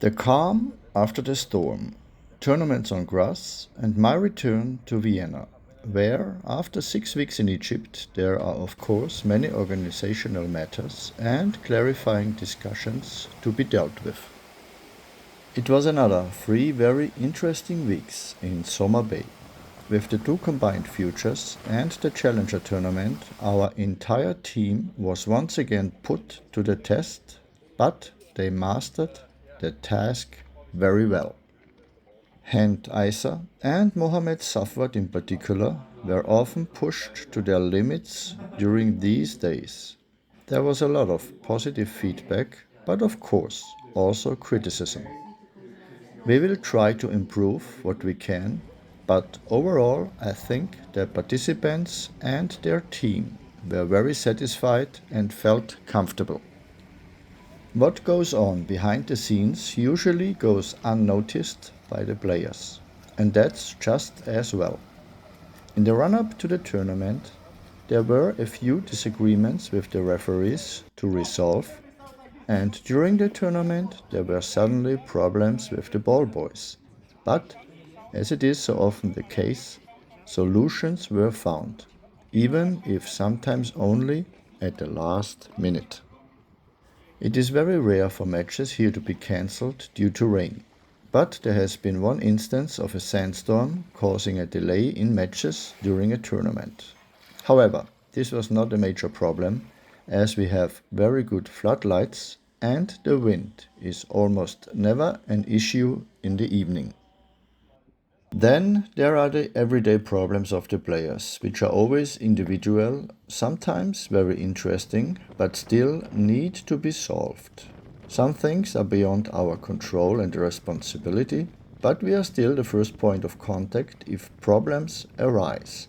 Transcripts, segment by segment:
The calm after the storm, tournaments on grass, and my return to Vienna, where, after 6 weeks in Egypt, there are of course many organizational matters and clarifying discussions to be dealt with. It was another 3 very interesting weeks in Soma Bay. With the two combined futures and the Challenger tournament, our entire team was once again put to the test, but they mastered the task very well. Hand Isa and Mohamed Safwat in particular were often pushed to their limits during these days. There was a lot of positive feedback, but of course also criticism. We will try to improve what we can, but overall I think the participants and their team were very satisfied and felt comfortable. What goes on behind the scenes usually goes unnoticed by the players, and that's just as well. In the run up to the tournament, there were a few disagreements with the referees to resolve, and during the tournament, there were suddenly problems with the ball boys. But, as it is so often the case, solutions were found, even if sometimes only at the last minute. It is very rare for matches here to be cancelled due to rain, but there has been one instance of a sandstorm causing a delay in matches during a tournament. However, this was not a major problem as we have very good floodlights and the wind is almost never an issue in the evening. Then there are the everyday problems of the players, which are always individual, sometimes very interesting, but still need to be solved. Some things are beyond our control and responsibility, but we are still the first point of contact if problems arise.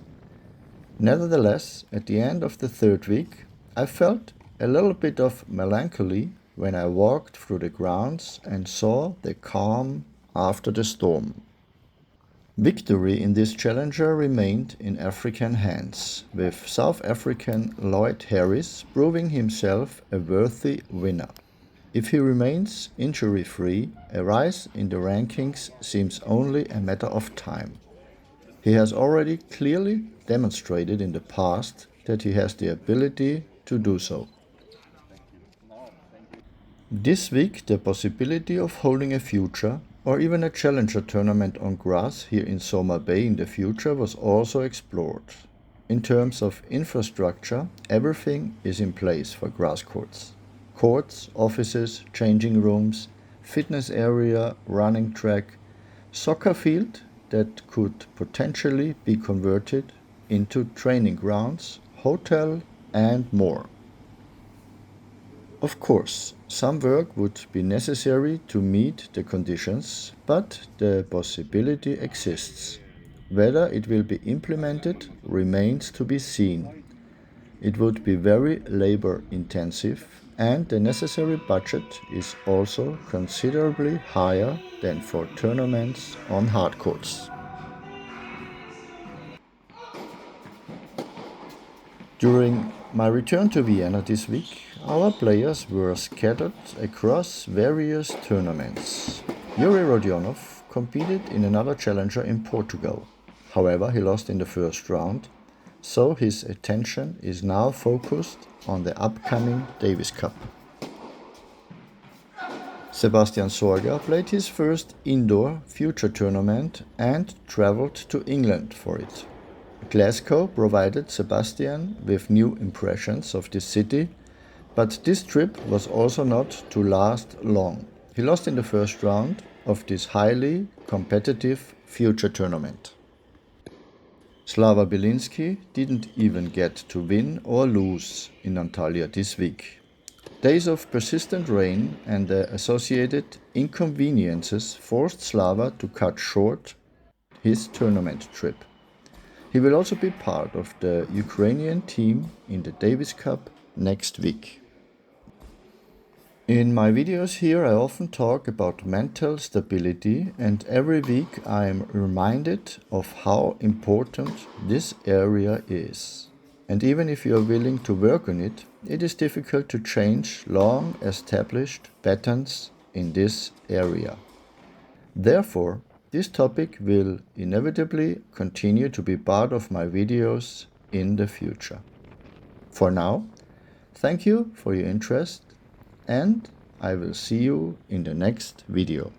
Nevertheless, at the end of the third week, I felt a little bit of melancholy when I walked through the grounds and saw the calm after the storm. Victory in this challenger remained in African hands, with South African Lloyd Harris proving himself a worthy winner. If he remains injury-free, a rise in the rankings seems only a matter of time. He has already clearly demonstrated in the past that he has the ability to do so. This week, the possibility of holding a future or even a challenger tournament on grass here in Soma Bay in the future was also explored. In terms of infrastructure, everything is in place for grass courts. Courts, offices, changing rooms, fitness area, running track, soccer field that could potentially be converted into training grounds, hotel, and more. Of course, some work would be necessary to meet the conditions, but the possibility exists. Whether it will be implemented remains to be seen. It would be very labor intensive and the necessary budget is also considerably higher than for tournaments on hard courts. During my return to Vienna this week, our players were scattered across various tournaments. Yuri Rodionov competed in another challenger in Portugal. However, he lost in the first round, so his attention is now focused on the upcoming Davis Cup. Sebastian Sorga played his first indoor future tournament and traveled to England for it. Glasgow provided Sebastian with new impressions of the city, but this trip was also not to last long. He lost in the first round of this highly competitive future tournament. Slava Bielinski didn't even get to win or lose in Antalya this week. Days of persistent rain and the associated inconveniences forced Slava to cut short his tournament trip. He will also be part of the Ukrainian team in the Davis Cup next week. In my videos here I often talk about mental stability and every week I am reminded of how important this area is. And even if you are willing to work on it, it is difficult to change long established patterns in this area. Therefore, this topic will inevitably continue to be part of my videos in the future. For now, thank you for your interest, and I will see you in the next video.